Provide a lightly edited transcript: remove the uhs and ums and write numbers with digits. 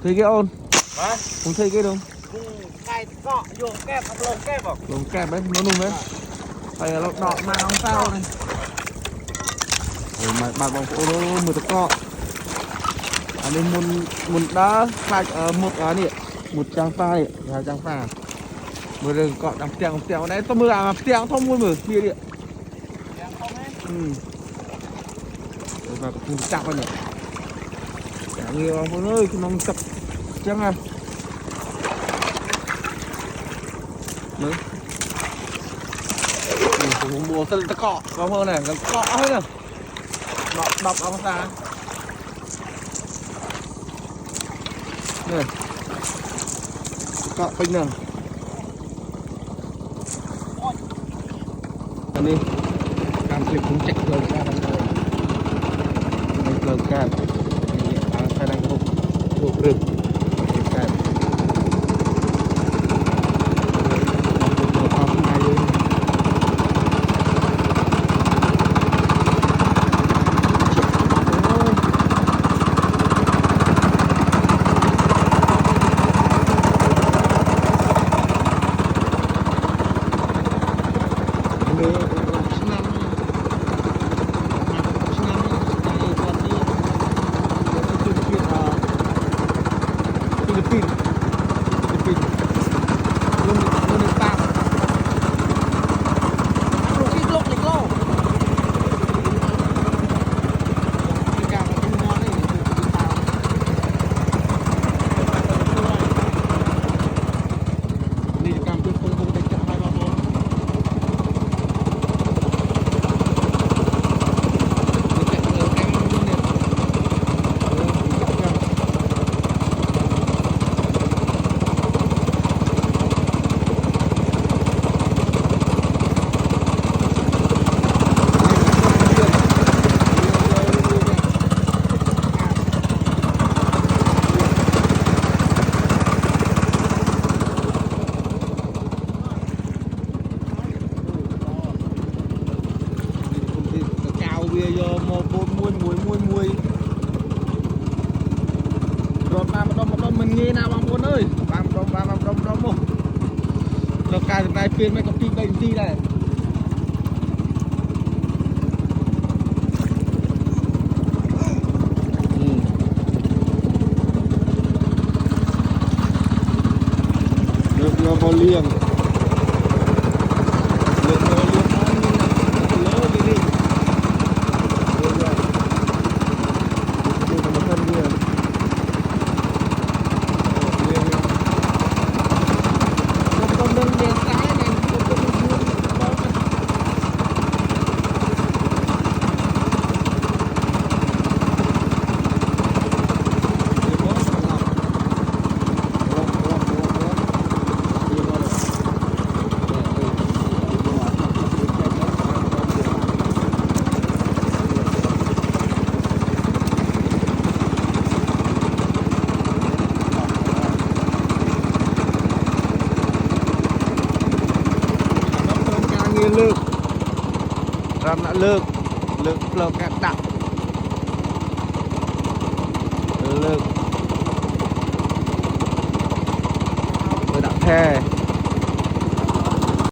thấy cái ôn hả không thấy cái đâu cái cọ vô kẹp hoặc lồng kẹp vào lồng kẹp đấy nó nung đấy phải là đọt mà không sao này mà bạn bóng ô nó mười tắc cọ anh ấy muốn đá khai một này một trang pha này hai trang pha mười đường cọ đằng tèo đấy tôi mưa làm tèo không mua mười bia điện và cũng chạm vào nhỉ nhiều ông ơi nó chập chẳng à mới mua sân ta cọ vào hơn này cọ hết rồi đọc ông ta này cọ phình nào anh đi cam clip cũng chạy rồi ra đây lần cam phải đang hộp rừng cam mình nghe nào bang buồn ơi bang một nó cài này phiên mấy công ty đây gì này được vào liền lược làm lại lược lược kẹp đặt lược đặt the